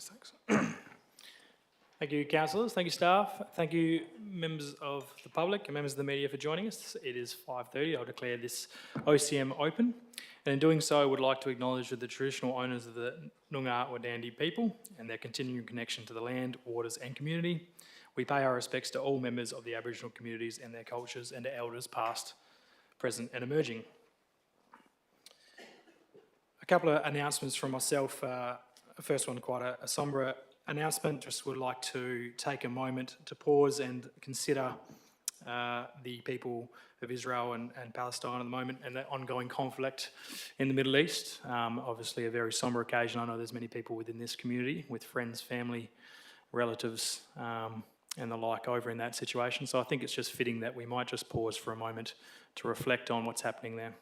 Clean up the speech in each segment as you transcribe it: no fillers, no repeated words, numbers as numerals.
Cheers, thanks. Thank you, councillors. Thank you, staff. Thank you, members of the public and members of the media for joining us. It is 5:30. I'll declare this OCM open. And in doing so, I would like to acknowledge the traditional owners of the Noongar Wadandi people and their continuing connection to the land, waters and community. We pay our respects to all members of the Aboriginal communities and their cultures and to elders past, present and emerging. A couple of announcements from myself. First one, quite a sombre announcement. Just would like to take a moment to pause and consider the people of Israel and Palestine at the moment and the ongoing conflict in the Middle East. Obviously a very sombre occasion. I know there's many people within this community with friends, family, relatives and the like over in that situation. So I think it's just fitting that we might just pause for a moment to reflect on what's happening there.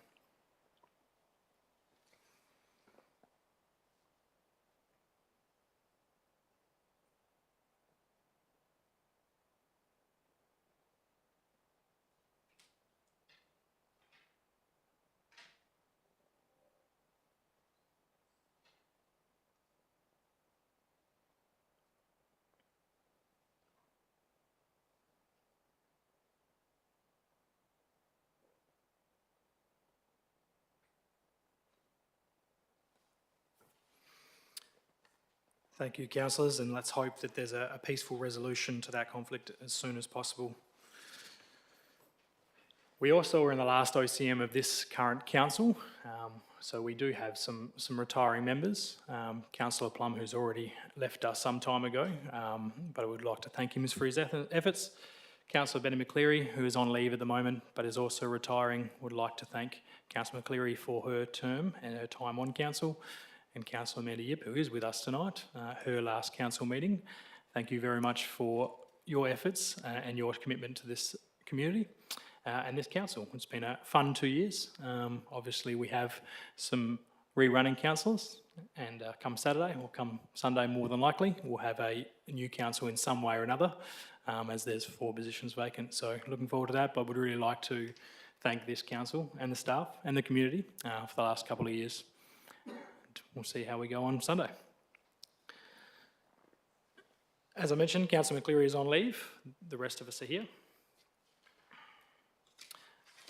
Thank you, councillors, and let's hope that there's a peaceful resolution to that conflict as soon as possible. We also are in the last OCM of this current council, so we do have some retiring members. Councillor Plum, who's already left us some time ago, but I would like to thank him for his efforts. Councillor Benny McCleary, who is on leave at the moment but is also retiring, would like to thank Councillor McCleary for her term and her time on council. And Councillor Amanda Yip, who is with us tonight, her last council meeting. Thank you very much for your efforts and your commitment to this community and this council. It's been a fun 2 years. Obviously, we have some rerunning councillors, and come Saturday or come Sunday, more than likely, we'll have a new council in some way or another, as there's 4 positions vacant. So looking forward to that, but would really like to thank this council and the staff and the community for the last couple of years. We'll see how we go on Sunday. As I mentioned, Councillor McCleary is on leave. The rest of us are here.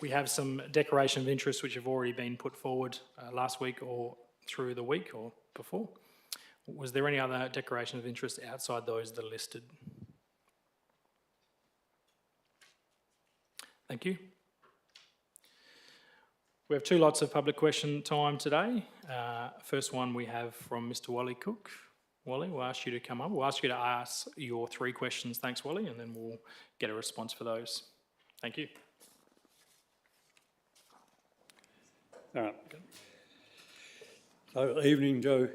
We have some declaration of interest which have already been put forward last week or through the week or before. Was there any other declaration of interest outside those that are listed? Thank you. We have 2 lots of public question time today. First one we have from Mr. Wally Cook. Wally, we'll ask you to come up. We'll ask you to ask your 3 questions. Thanks, Wally, and then we'll get a response for those. Thank you. All right. So, evening, Joe,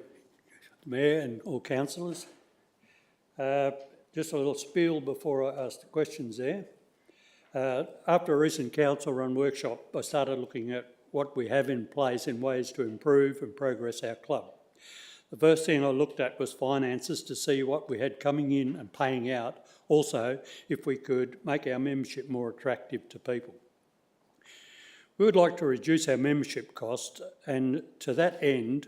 Mayor and all councillors. Just a little spiel before I ask the questions there. After a recent council-run workshop, I started looking at what we have in place in ways to improve and progress our club. The first thing I looked at was finances to see what we had coming in and paying out. Also, if we could make our membership more attractive to people. We would like to reduce our membership costs, and to that end,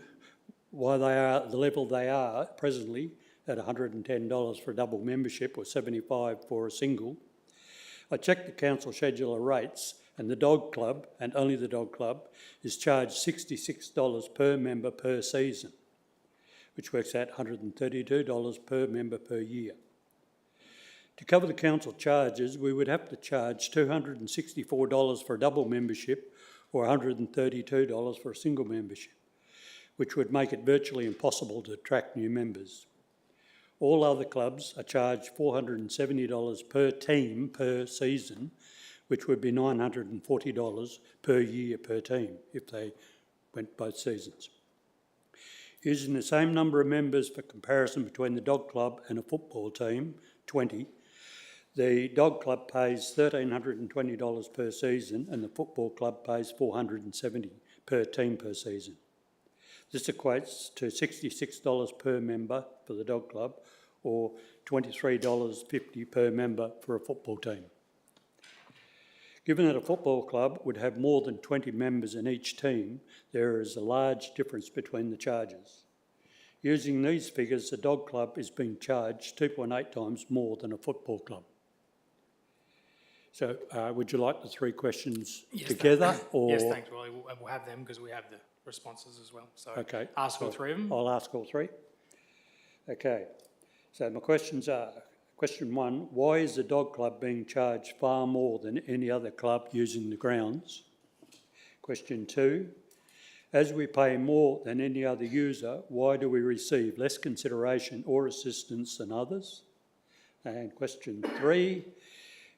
while they are at the level they are presently at $110 for a double membership or $75 for a single, I checked the council scheduler rates, and the dog club, and only the dog club, is charged $66 per member per season, which works out $132 per member per year. To cover the council charges, we would have to charge $264 for a double membership or $132 for a single membership, which would make it virtually impossible to attract new members. All other clubs are charged $470 per team per season, which would be $940 per year per team if they went both seasons. Using the same number of members for comparison between the dog club and a football team, 20, the dog club pays $1,320 per season and the football club pays $470 per team per season. This equates to $66 per member for the dog club or $23.50 per member for a football team. Given that a football club would have more than 20 members in each team, there is a large difference between the charges. Using these figures, the dog club is being charged 2.8 times more than a football club. So would you like the three questions together? Or Yes, thanks, Willie. We'll have them because we have the responses as well. So Okay. ask all three of them. I'll ask all three. Okay. So my questions are, question one, why is the dog club being charged far more than any other club using the grounds? Question two, as we pay more than any other user, why do we receive less consideration or assistance than others? And question three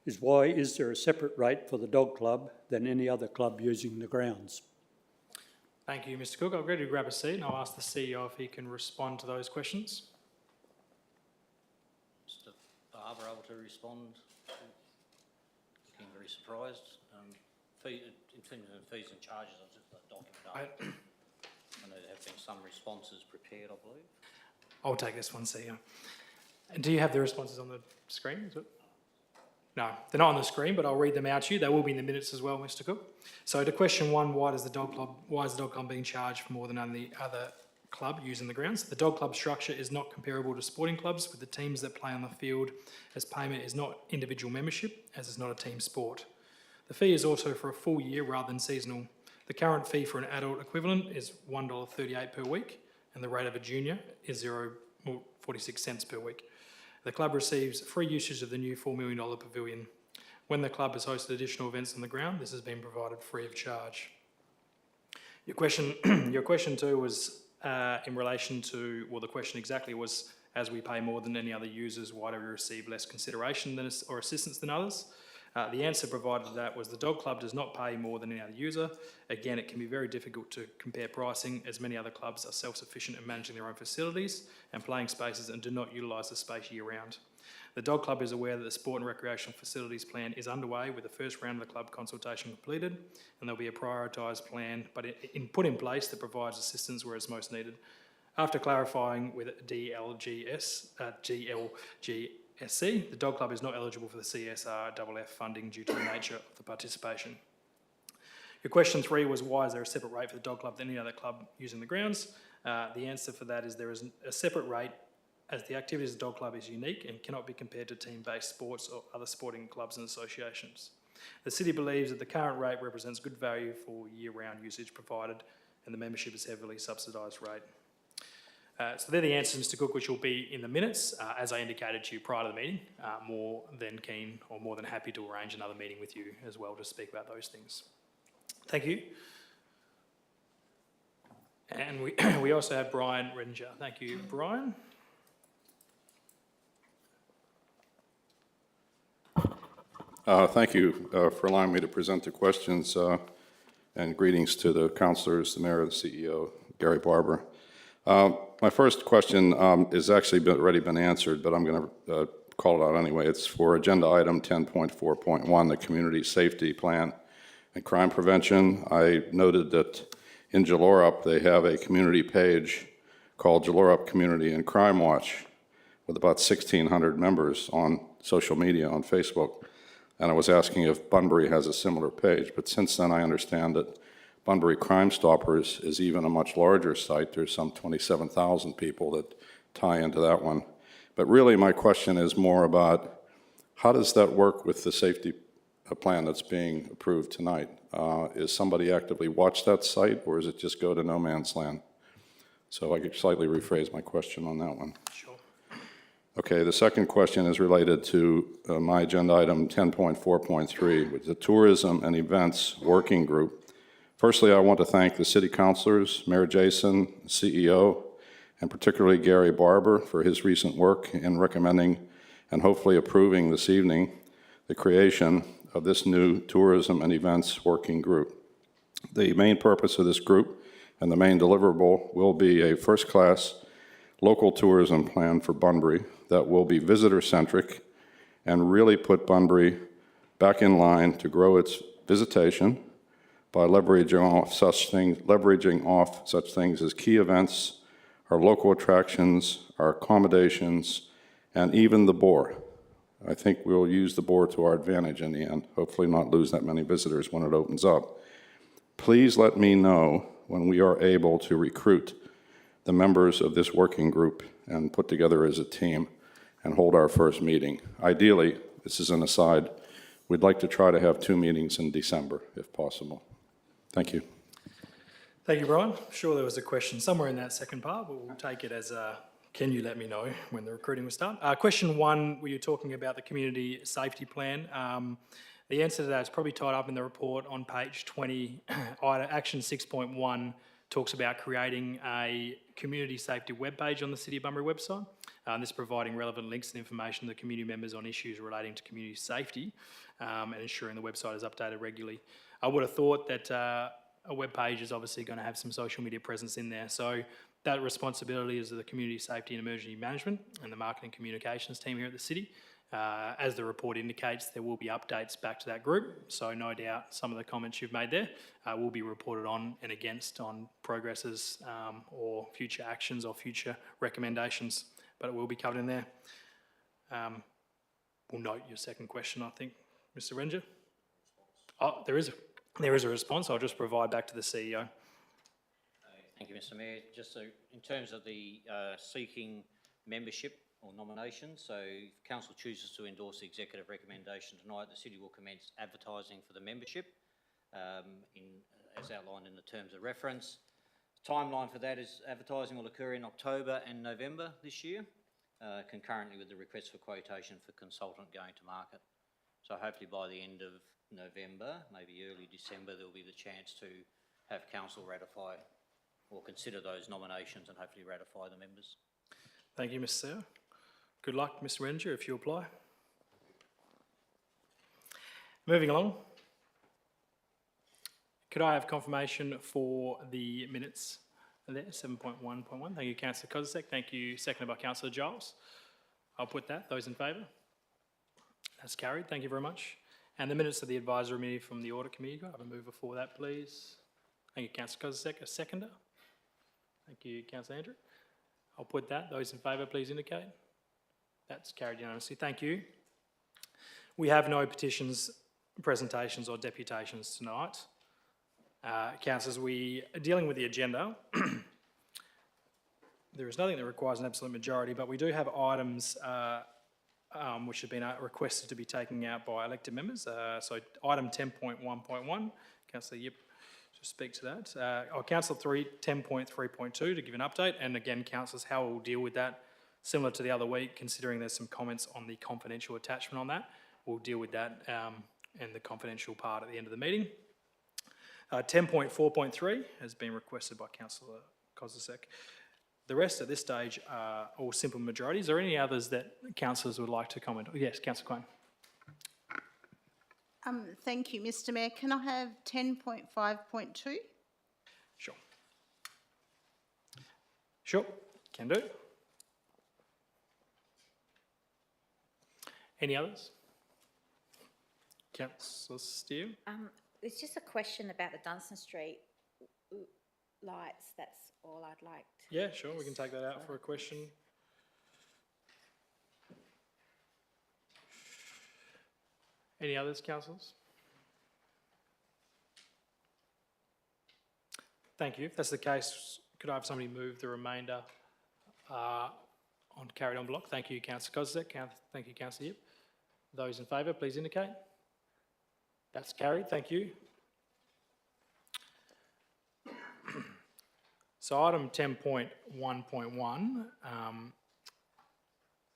is, why is there a separate rate for the dog club than any other club using the grounds? Thank you, Mr Cook. I'll go to grab a seat and I'll ask the CEO if he can respond to those questions. Mr Barber able to respond? Looking very surprised. In terms of fees and charges, I've just got a document up. I know there have been some responses prepared, I believe. I'll take this one, CEO. And do you have the responses on the screen? Is it? No, they're not on the screen, but I'll read them out to you. They will be in the minutes as well, Mr Cook. So to question one, why is the dog club being charged for more than any other club using the grounds? The dog club structure is not comparable to sporting clubs with the teams that play on the field, as payment is not individual membership, as it's not a team sport. The fee is also for a full year rather than seasonal. The current fee for an adult equivalent is $1.38 per week, and the rate of a junior is $0.46 per week. The club receives free usage of the new $4 million pavilion. When the club has hosted additional events on the ground, this has been provided free of charge. Your question two was in relation to, well, the question exactly was, as we pay more than any other users, why do we receive less consideration or assistance than others? The answer provided to that was the dog club does not pay more than any other user. Again, it can be very difficult to compare pricing, as many other clubs are self-sufficient in managing their own facilities and playing spaces and do not utilise the space year-round. The dog club is aware that the sport and recreational facilities plan is underway with the first round of the club consultation completed, and there'll be a prioritised plan put in place that provides assistance where it's most needed. After clarifying with GLGSC, the dog club is not eligible for the CSRFF funding due to the nature of the participation. Your question three was, why is there a separate rate for the dog club than any other club using the grounds? The answer for that is there is a separate rate, as the activities of the dog club is unique and cannot be compared to team-based sports or other sporting clubs and associations. The city believes that the current rate represents good value for year-round usage provided, and the membership is heavily subsidised rate. So they're the answers, Mr Cook, which will be in the minutes. As I indicated to you prior to the meeting, more than keen or more than happy to arrange another meeting with you as well to speak about those things. Thank you. And we also have Brian Redinger. Thank you, Brian. Thank you for allowing me to present the questions, and greetings to the councillors, the mayor, the CEO, Gary Barber. My first question has actually already been answered, but I'm going to call it out anyway. It's for agenda item 10.4.1, the Community Safety Plan and Crime Prevention. I noted that in Jalorup they have a community page called Jalorup Community and Crime Watch with about 1,600 members on social media, on Facebook. And I was asking if Bunbury has a similar page, but since then I understand that Bunbury Crime Stoppers is even a much larger site. There's some 27,000 people that tie into that one. But really my question is more about, how does that work with the safety plan that's being approved tonight? Is somebody actively watch that site, or does it just go to no man's land? So I could slightly rephrase my question on that one. Sure. Okay, the second question is related to my agenda item 10.4.3, which is the Tourism and Events Working Group. Firstly, I want to thank the city councilors, Mayor Jason, CEO, and particularly Gary Barber for his recent work in recommending and hopefully approving this evening the creation of this new Tourism and Events Working Group. The main purpose of this group and the main deliverable will be a first-class local tourism plan for Bunbury that will be visitor-centric and really put Bunbury back in line to grow its visitation by leveraging off such things as key events, our local attractions, our accommodations, and even the Boar. I think we'll use the Boar to our advantage in the end, hopefully not lose that many visitors when it opens up. Please let me know when we are able to recruit the members of this working group and put together as a team and hold our first meeting. Ideally, this is an aside, we'd like to try to have 2 meetings in December, if possible. Thank you. Thank you, Brian. I'm sure there was a question somewhere in that second part, but we'll take it as can you let me know when the recruiting will start? Question 1, were you talking about the community safety plan? The answer to that is probably tied up in the report on page 20. Action 6.1 talks about creating a community safety webpage on the City of Bunbury website. This providing relevant links and information to community members on issues relating to community safety and ensuring the website is updated regularly. I would have thought that a web page is obviously going to have some social media presence in there. So that responsibility is of the Community Safety and Emergency Management and the Marketing Communications team here at the City. As the report indicates, there will be updates back to that group. So no doubt some of the comments you've made there will be reported on and against on progresses or future actions or future recommendations, but it will be covered in there. We'll note your second question, I think, Mr. Renger. Oh, there is a response. I'll just provide back to the CEO. Thank you, Mr. Mayor. Just in terms of the seeking membership or nominations, so if Council chooses to endorse the executive recommendation tonight, the City will commence advertising for the membership as outlined in the terms of reference. The timeline for that is advertising will occur in October and November this year, concurrently with the request for quotation for consultant going to market. So hopefully by the end of November, maybe early December, there will be the chance to have Council ratify or consider those nominations and hopefully ratify the members. Thank you, Mr. CEO. Good luck, Mr. Renger, if you apply. Moving along. Could I have confirmation for the minutes there, 7.1.1? Thank you, Councillor Kozisek. Thank you, seconded by Councillor Giles. I'll put that. Those in favour? That's carried. Thank you very much. And the minutes of the advisory meeting from the Audit Committee. Could I have a mover for that, please? Thank you, Councillor Kozisek. A seconder? Thank you, Councillor Andrew. I'll put that. Those in favour, please indicate. That's carried unanimously. Thank you. We have no petitions, presentations or deputations tonight. Councillors, we are dealing with the agenda. There is nothing that requires an absolute majority, but we do have items which have been requested to be taken out by elected members. So item 10.1.1, Councillor Yip, just speak to that. Councillor 10.3.2 to give an update, and again, councillors, how we'll deal with that, similar to the other week, considering there's some comments on the confidential attachment on that. We'll deal with that and the confidential part at the end of the meeting. 10.4.3 has been requested by Councillor Kozisek. The rest at this stage are all simple majorities. Are there any others that councillors would like to comment? Oh, yes, Councillor Quinn. Thank you, Mr. Mayor. Can I have 10.5.2? Sure. Sure, can do. Any others? Councillor Steele? It's just a question about the Dunstan Street lights. That's all I'd like to... Yeah, sure, we can take that out for a question. Any others, councillors? Thank you. If that's the case, could I have somebody move the remainder on carried on block? Thank you, Councillor Kozisek. Thank you, Councillor Yip. Those in favour, please indicate. That's carried. Thank you. So item 10.1.1,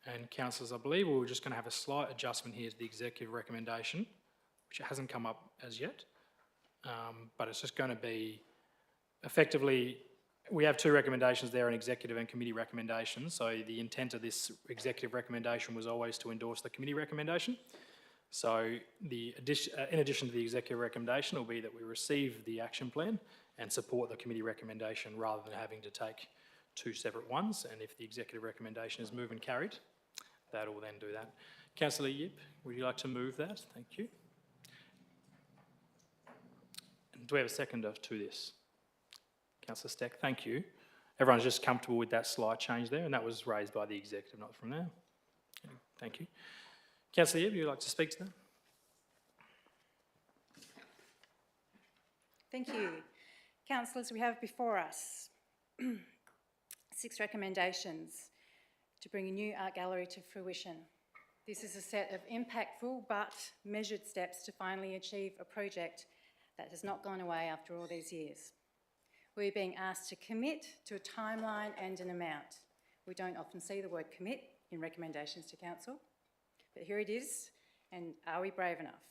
and councillors, I believe we're just going to have a slight adjustment here to the executive recommendation, which hasn't come up as yet, but it's just going to be effectively, we have two recommendations there, an executive and committee recommendation. So the intent of this executive recommendation was always to endorse the committee recommendation. So in addition to the executive recommendation will be that we receive the action plan and support the committee recommendation rather than having to take two separate ones. And if the executive recommendation is moved and carried, that will then do that. Councillor Yip, would you like to move that? Thank you. And do we have a seconder to this? Councillor Steck, thank you. Everyone's just comfortable with that slight change there, and that was raised by the executive, not from there. Thank you. Councillor Yip, would you like to speak to that? Thank you. Councillors, we have before us 6 recommendations to bring a new art gallery to fruition. This is a set of impactful but measured steps to finally achieve a project that has not gone away after all these years. We're being asked to commit to a timeline and an amount. We don't often see the word commit in recommendations to council, but here it is, and are we brave enough?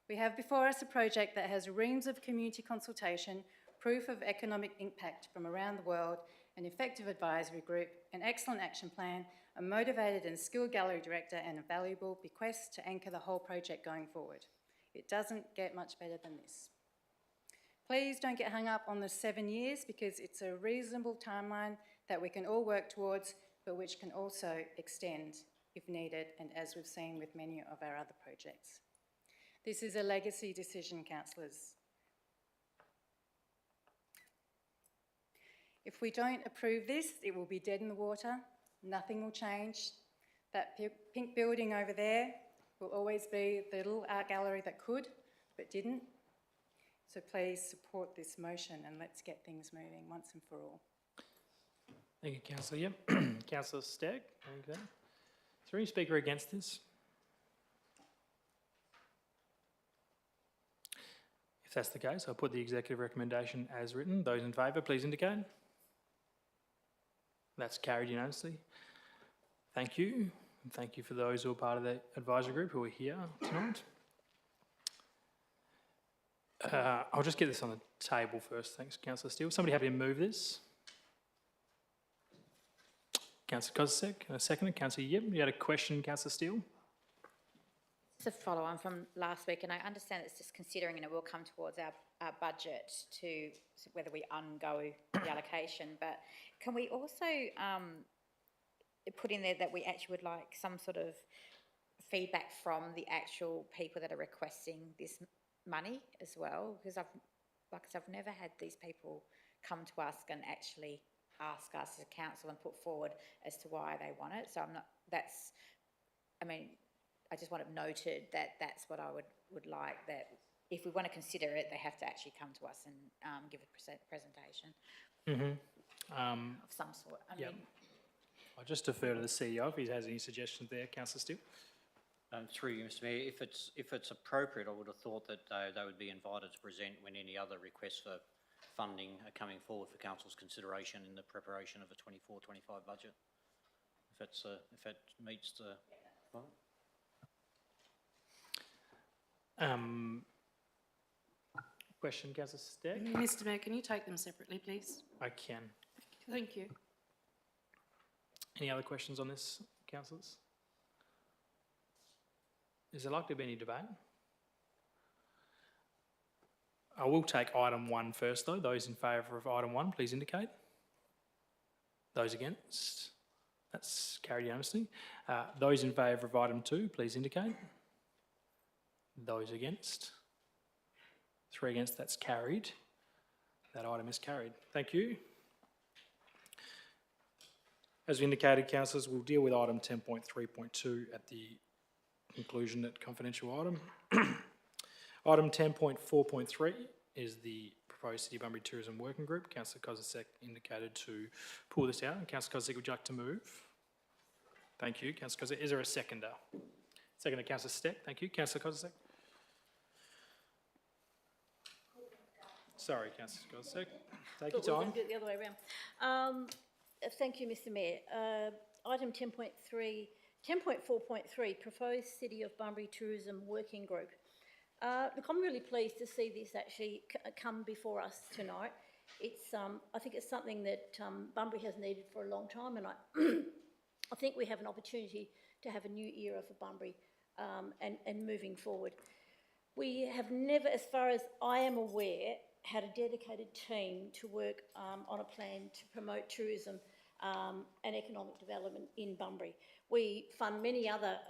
We have before us a project that has reams of community consultation, proof of economic impact from around the world, an effective advisory group, an excellent action plan, a motivated and skilled gallery director, and a valuable bequest to anchor the whole project going forward. It doesn't get much better than this. Please don't get hung up on the 7 years, because it's a reasonable timeline that we can all work towards, but which can also extend if needed, and as we've seen with many of our other projects. This is a legacy decision, councillors. If we don't approve this, it will be dead in the water. Nothing will change. That pink building over there will always be the little art gallery that could, but didn't. So please support this motion and let's get things moving once and for all. Thank you, Councillor. Yep. Councillor Stagg, thank you. Is there any speaker against this? If that's the case, I'll put the executive recommendation as written. Those in favour, please indicate. That's carried unanimously. Thank you. And thank you for those who are part of the advisory group who are here tonight. I'll just get this on the table first. Thanks, Councillor Steele. Somebody happy to move this? Councillor Kozisek, a second. Councillor Yip, you had a question, Councillor Steele? It's a follow-on from last week, and I understand it's just considering, and it will come towards our budget to whether we ungo the allocation, but can we also put in there that we actually would like some sort of feedback from the actual people that are requesting this money as well? Because I've never had these people come to us and actually ask us as a council and put forward as to why they want it. So I just want it noted that that's what I would like, that if we want to consider it, they have to actually come to us and give a presentation of some sort. I'll just defer to the CEO if he has any suggestions there. Councillor Steele? Through you, Mr Mayor, if it's appropriate, I would have thought that they would be invited to present when any other requests for funding are coming forward for council's consideration in the preparation of a 24-25 budget. If it meets the... Question, Councillor Stagg? Mr Mayor, can you take them separately, please? I can. Thank you. Any other questions on this, councillors? Is there likely to be any debate? I will take item 1 first, though. Those in favour of item 1, please indicate. Those against? That's carried unanimously. Those in favour of item 2, please indicate. Those against? 3 against, that's carried. That item is carried. Thank you. As we indicated, councillors, we'll deal with item 10.3.2 at the conclusion at confidential item. Item 10.4.3 is the proposed City of Bunbury Tourism Working Group. Councillor Kozisek indicated to pull this out. Councillor Kozisek, would you like to move? Thank you. Councillor Kozisek, is there a seconder? Seconder, Councillor Steck. Thank you. Councillor Kozisek. Sorry, Councillor Kozisek. Take your time. We'll do it the other way around. Thank you, Mr Mayor. Item 10.4.3, proposed City of Bunbury Tourism Working Group. Look, I'm really pleased to see this actually come before us tonight. It's, I think it's something that Bunbury has needed for a long time, and I think we have an opportunity to have a new era for Bunbury and moving forward. We have never, as far as I am aware, had a dedicated team to work on a plan to promote tourism and economic development in Bunbury. We fund many other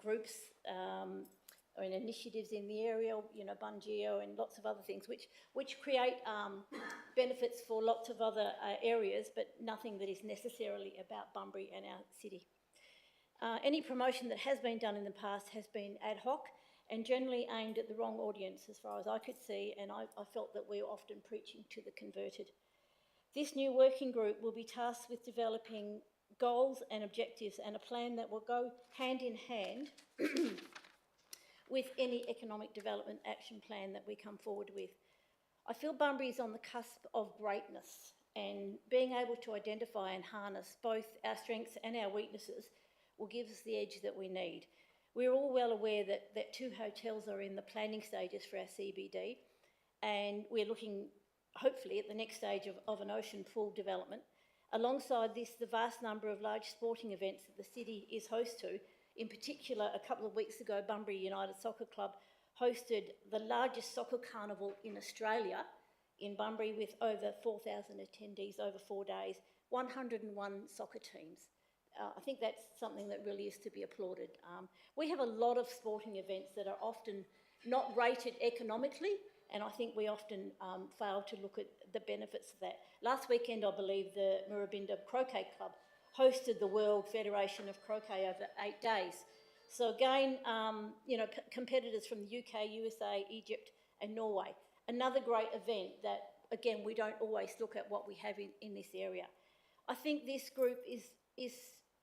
groups and initiatives in the area, you know, Bungeo and lots of other things, which create benefits for lots of other areas, but nothing that is necessarily about Bunbury and our city. Any promotion that has been done in the past has been ad hoc and generally aimed at the wrong audience as far as I could see, and I felt that we were often preaching to the converted. This new working group will be tasked with developing goals and objectives and a plan that will go hand in hand with any economic development action plan that we come forward with. I feel Bunbury is on the cusp of greatness, and being able to identify and harness both our strengths and our weaknesses will give us the edge that we need. We're all well aware that 2 hotels are in the planning stages for our CBD, and we're looking hopefully at the next stage of an ocean pool development. Alongside this, the vast number of large sporting events that the city is host to. In particular, a couple of weeks ago, Bunbury United Soccer Club hosted the largest soccer carnival in Australia in Bunbury with over 4,000 attendees over 4 days, 101 soccer teams. I think that's something that really is to be applauded. We have a lot of sporting events that are often not rated economically, and I think we often fail to look at the benefits of that. Last weekend, I believe the Murrabinda Croquet Club hosted the World Federation of Croquet over 8 days. So again, competitors from the UK, USA, Egypt and Norway. Another great event that, again, we don't always look at what we have in this area. I think this group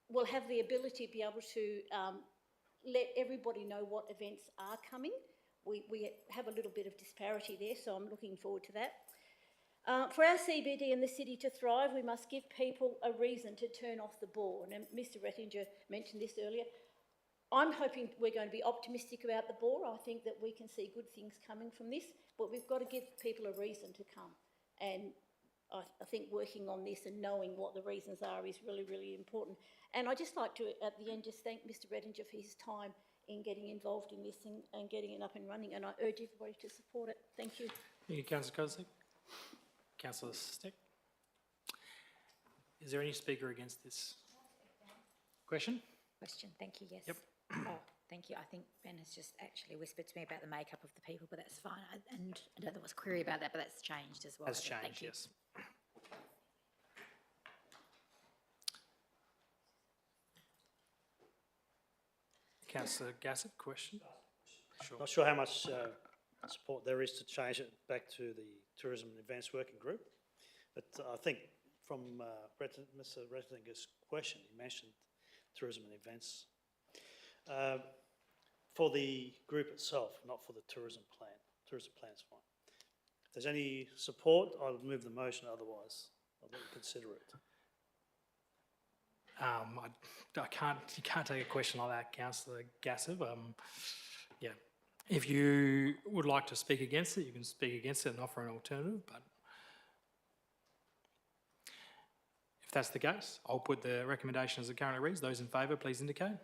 will have the ability to be able to let everybody know what events are coming. We have a little bit of disparity there, so I'm looking forward to that. For our CBD and the city to thrive, we must give people a reason to turn off the ball. And Mr Rettinger mentioned this earlier. I'm hoping we're going to be optimistic about the ball. I think that we can see good things coming from this, but we've got to give people a reason to come. And I think working on this and knowing what the reasons are is really, really important. And I'd just like to, at the end, just thank Mr Rettinger for his time in getting involved in this and getting it up and running. And I urge everybody to support it. Thank you. Thank you, Councillor Kozlik. Councillor Steck. Is there any speaker against this question? Question, thank you, yes. Yep. Oh, thank you. I think Ben has just actually whispered to me about the makeup of the people, but that's fine. And I know there was a query about that, but that's changed as well. Has I think. Thank changed, you. yes. Councillor Gassett, question? Sure. Not sure how much support there is to change it back to the Tourism and Events Working Group, but I think from Mr Rettinger's question, he mentioned tourism and events. For the group itself, not for the tourism plan. Tourism plan's fine. If there's any support, I'll move the motion, otherwise I'll let you consider it. I can't. You can't take a question like that, Councillor Gassett. Yeah, if you would like to speak against it, you can speak against it and offer an alternative. But if that's the case, I'll put the recommendation as it currently reads. Those in favour, please indicate.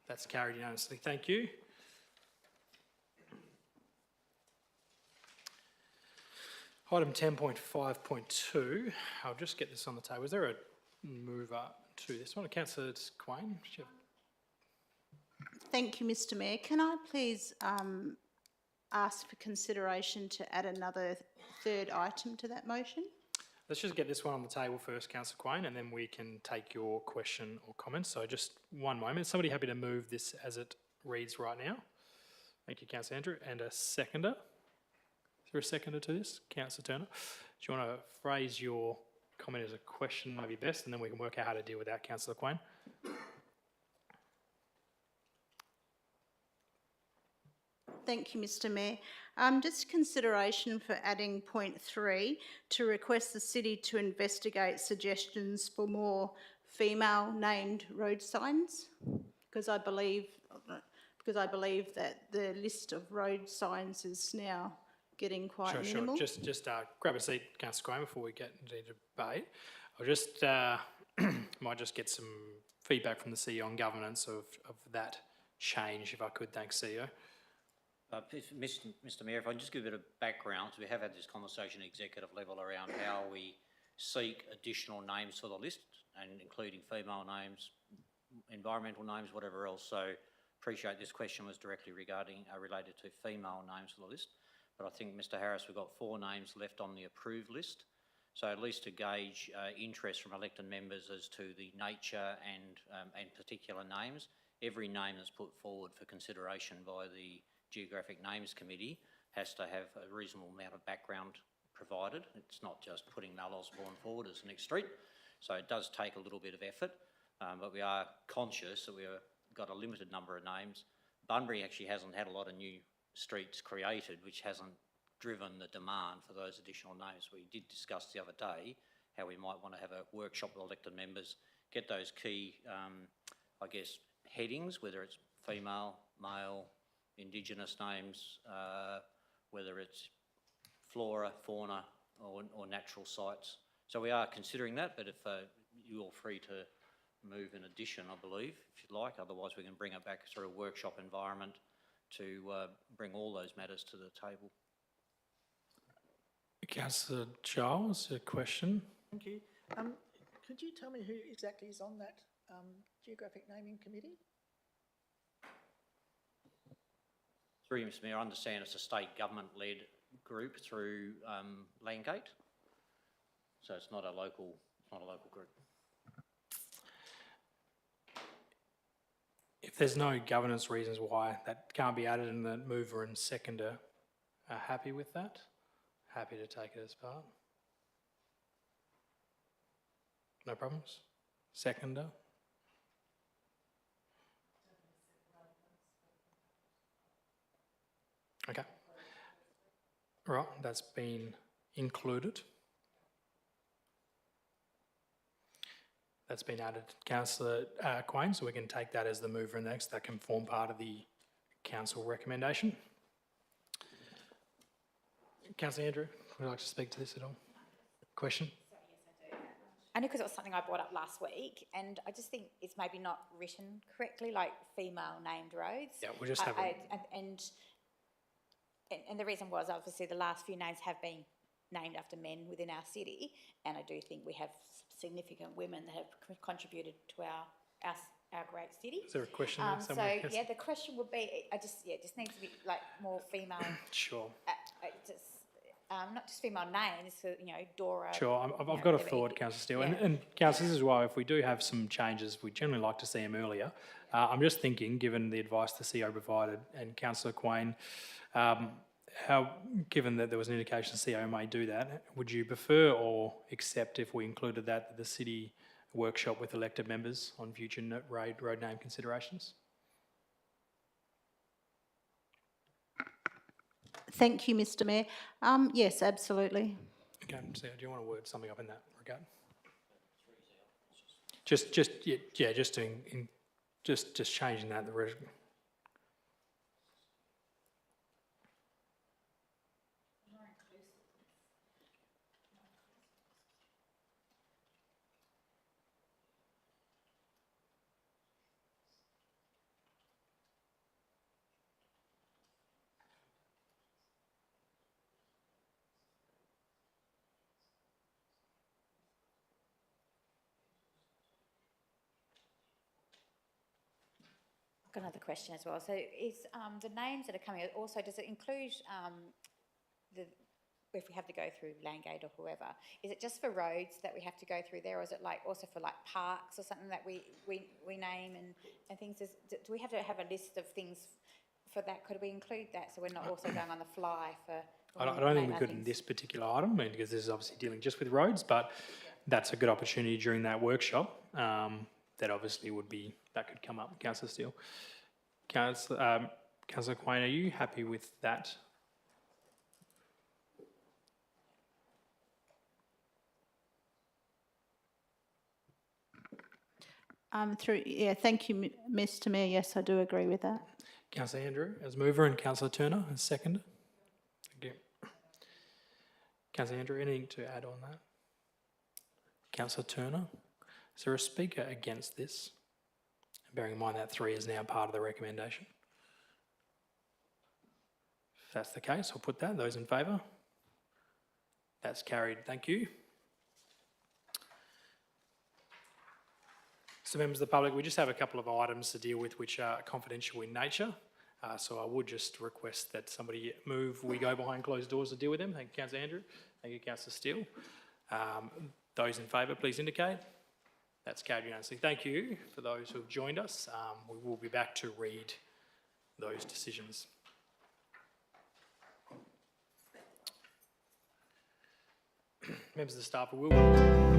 That's carried unanimously. Thank you. Item 10.5.2, I'll just get this on the table. Is there a mover to this one? Councillor Quain? Thank you, Mr Mayor. Can I please ask for consideration to add another third item to that motion? Let's just get this one on the table first, Councillor Quain, and then we can take your question or comment. So just one moment. Is somebody happy to move this as it reads right now? Thank you, Councillor Andrew. And a seconder? Is there a seconder to this? Councillor Turner. Do you want to phrase your comment as a question, maybe best, and then we can work out how to deal with that, Councillor Quain? Thank you, Mr Mayor. Just consideration for adding point 3 to request the city to investigate suggestions for more female named road signs, because I believe that the list of road signs is now getting quite minimal. Sure. Just grab a seat, Councillor Quain, before we get into debate. I'll just might just get some feedback from the CEO on governance of that change, if I could. Thanks, CEO. Mr Mayor, if I can just give a bit of background, so we have had this conversation at executive level around how we seek additional names for the list, and including female names, environmental names, whatever else. So appreciate this question was directly related to female names for the list. But I think, Mr Harris, we've got 4 names left on the approved list. So at least to gauge interest from elected members as to the nature and particular names, every name that's put forward for consideration by the Geographic Names Committee has to have a reasonable amount of background provided. It's not just putting Null Osborne forward as the next street. So it does take a little bit of effort, but we are conscious that we've got a limited number of names. Bunbury actually hasn't had a lot of new streets created, which hasn't driven the demand for those additional names. We did discuss the other day how we might want to have a workshop with elected members, get those key, I guess, headings, whether it's female, male, Indigenous names, whether it's flora, fauna, or natural sites. So we are considering that, but if you're free to move in addition, I believe, if you'd like. Otherwise, we can bring it back through a workshop environment to bring all those matters to the table. Councillor Giles, a question? Thank you. Could you tell me who exactly is on that geographic naming committee? Through you, Mr Mayor, I understand it's a state government-led group through Landgate, so it's not a local group. If there's no governance reasons why that can't be added and the mover and seconder are happy with that, happy to take it as part. No problems? Seconder? Okay. Right, that's been included. That's been added. Councillor Quain, so we can take that as the mover next. That can form part of the council recommendation. Councillor Andrew, would you like to speak to this at all? Question? Only because it was something I brought up last week, and I just think it's maybe not written correctly, like female named roads. Yeah, we'll just have it. And the reason was obviously the last few names have been named after men within our city, and I do think we have significant women that have contributed to our great city. Is there a question there So somewhere? yeah, the question would be, it just needs to be like more female. Sure. Not just female names, so, Dora. Sure, I've got a thought, Councillor Steele. Yeah. And Councillors as well, if we do have some changes, we generally like to see them earlier. I'm just thinking, given the advice the CEO provided and Councillor Quain, given that there was an indication the CEO may do that, would you prefer or accept if we included that the city workshop with elected members on future road name considerations? Thank you, Mr Mayor. Yes, absolutely. Okay, CEO, do you want to word something up in that regard? Just changing that. Got another question as well. So is the names that are coming, also does it include if we have to go through Landgate or whoever, is it just for roads that we have to go through there, or is it like also for like parks or something that we name and things? Do we have to have a list of things for that? Could we include that so we're not also going on the fly for? I don't think we could in this particular item, because this is obviously dealing just with roads, but that's a good opportunity during that workshop. That obviously that could come up. Councillor Steele. Councillor Quain, are you happy with that? Thank you, Mr Mayor. Yes, I do agree with that. Councillor Andrew as mover and Councillor Turner as seconder. Thank you. Councillor Andrew, anything to add on that? Councillor Turner, is there a speaker against this? Bearing in mind that 3 is now part of the recommendation. If that's the case, I'll put that. Those in favour? That's carried. Thank you. So members of the public, we just have a couple of items to deal with which are confidential in nature. So I would just request that somebody we go behind closed doors to deal with them. Thank you, Councillor Andrew. Thank you, Councillor Steele. Those in favour, please indicate. That's carried unanimously. Thank you for those who have joined us. We will be back to read those decisions. members of the staff, I will.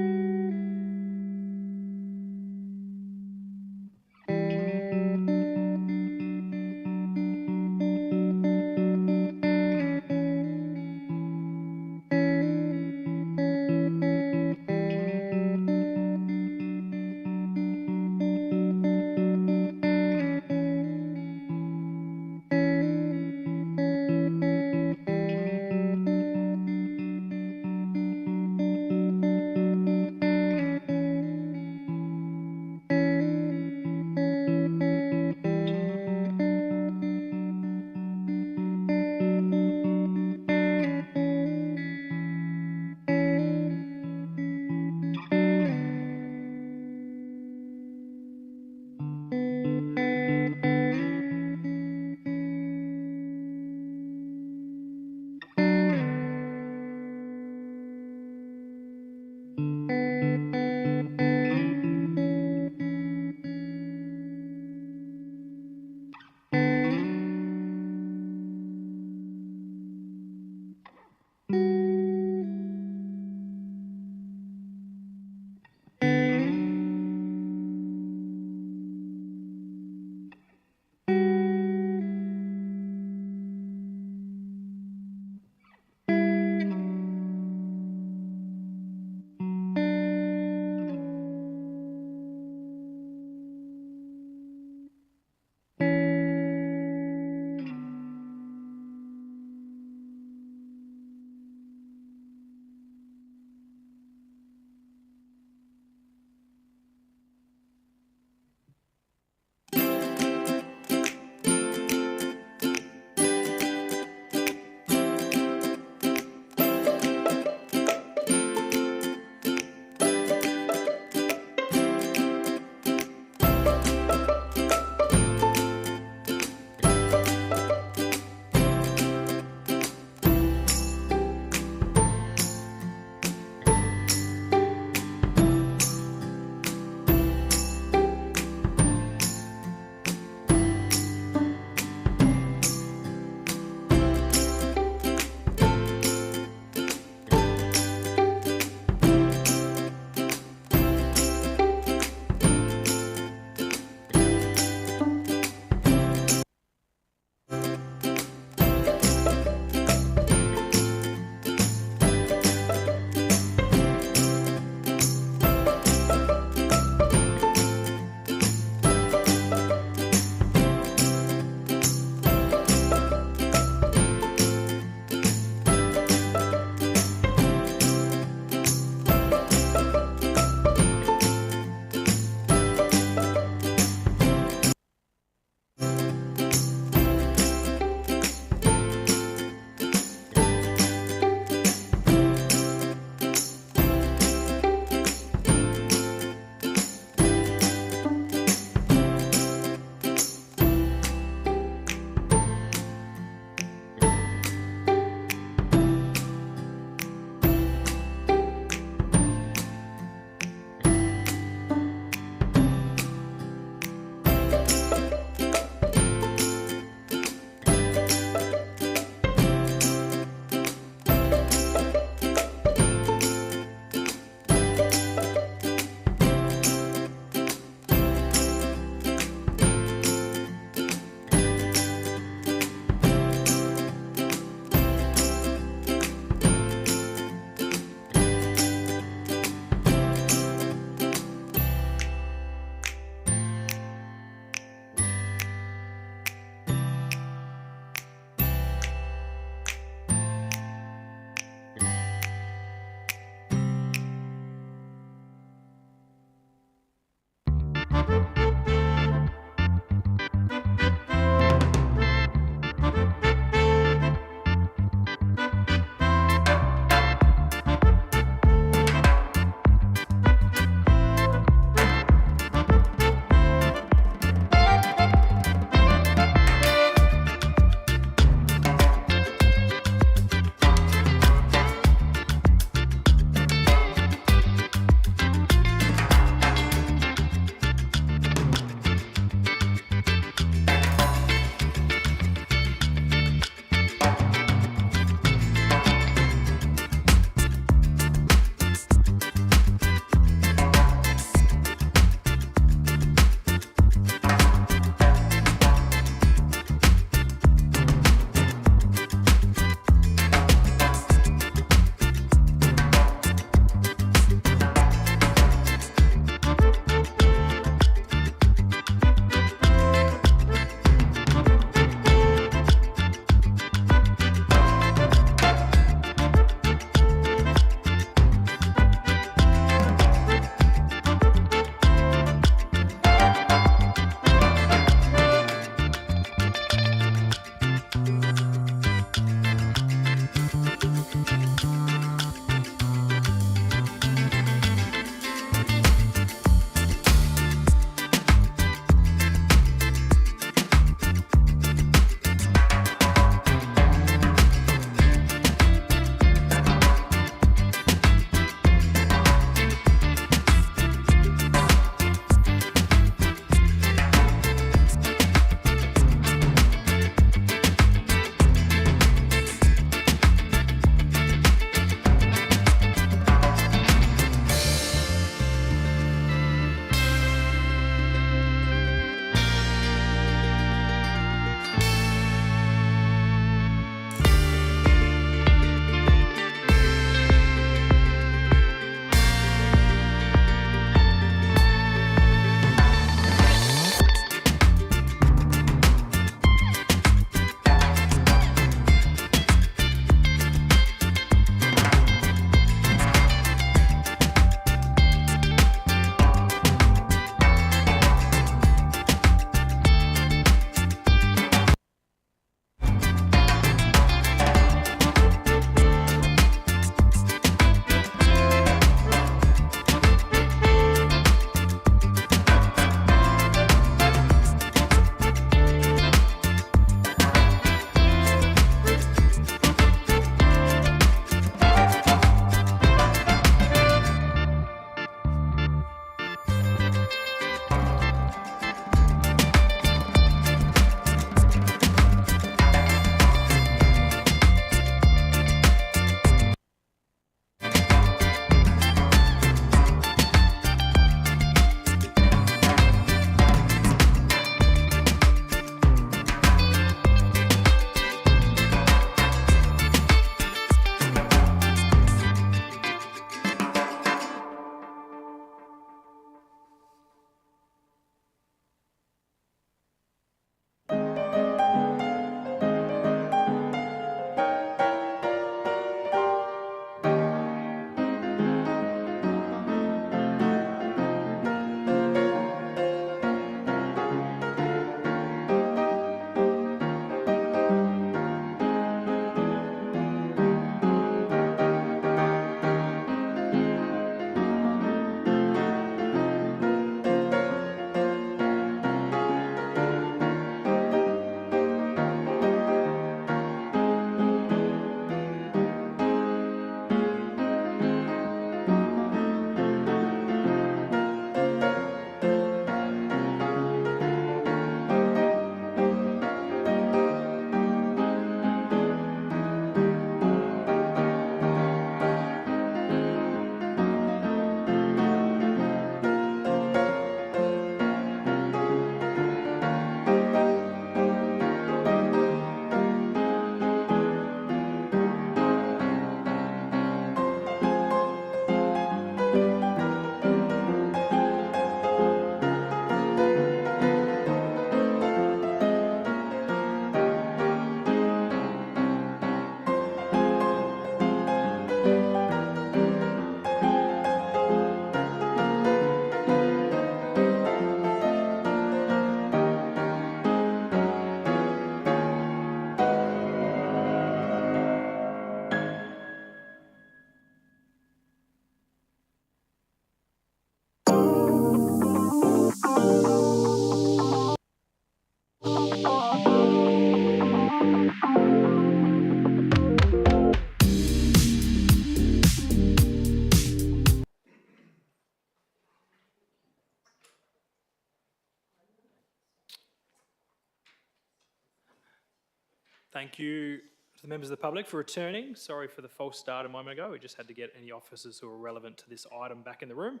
Thank you to the members of the public for returning. Sorry for the false start a moment ago. We just had to get any officers who are relevant to this item back in the room.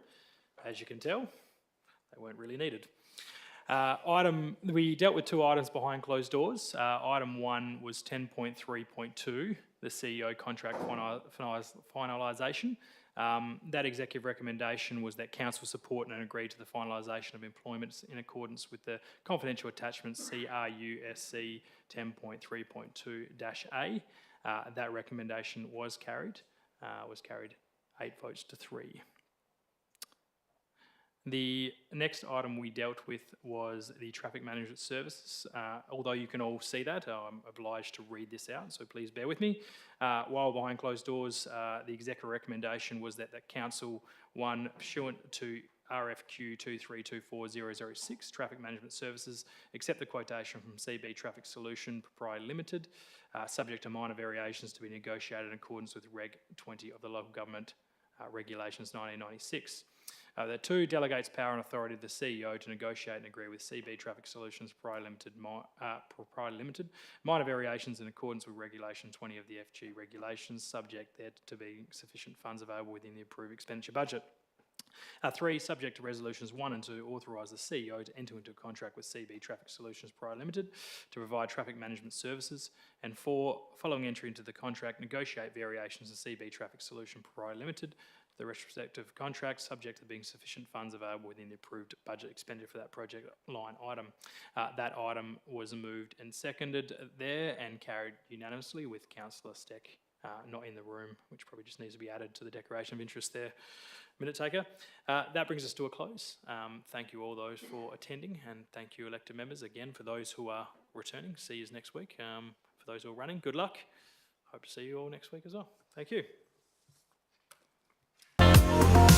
As you can tell, they weren't really needed. We dealt with 2 items behind closed doors. Item 1 was 10.3.2, the CEO contract finalisation. That executive recommendation was that council support and agree to the finalisation of employments in accordance with the confidential attachment CRUSC 10.3.2-A. That recommendation was carried 8 votes to 3. The next item we dealt with was the traffic management services. Although you can all see that, I'm obliged to read this out, so please bear with me. While behind closed doors, the executive recommendation was that Council 1, pursuant to RFQ 2324006, Traffic Management Services, accept the quotation from CB Traffic Solution Pty Limited, subject to minor variations to be negotiated in accordance with Reg 20 of the Local Government Regulations 1996. That 2 delegates power and authority to the CEO to negotiate and agree with CB Traffic Solutions Pty Limited, minor variations in accordance with Regulation 20 of the FG regulations, subject there to be sufficient funds available within the approved expenditure budget. 3, subject to resolutions 1 and 2, authorise the CEO to enter into a contract with CB Traffic Solutions Pty Limited to provide traffic management services. And 4, following entry into the contract, negotiate variations to CB Traffic Solutions Pty Limited, the respective contract, subject to being sufficient funds available within the approved budget expenditure for that project line item. That item was moved and seconded there and carried unanimously with Councillor Steck not in the room, which probably just needs to be added to the declaration of interest there. Minute taker. That brings us to a close. Thank you all those for attending, and thank you elected members again. For those who are returning, see you next week. For those who are running, good luck. Hope to see you all next week as well. Thank you.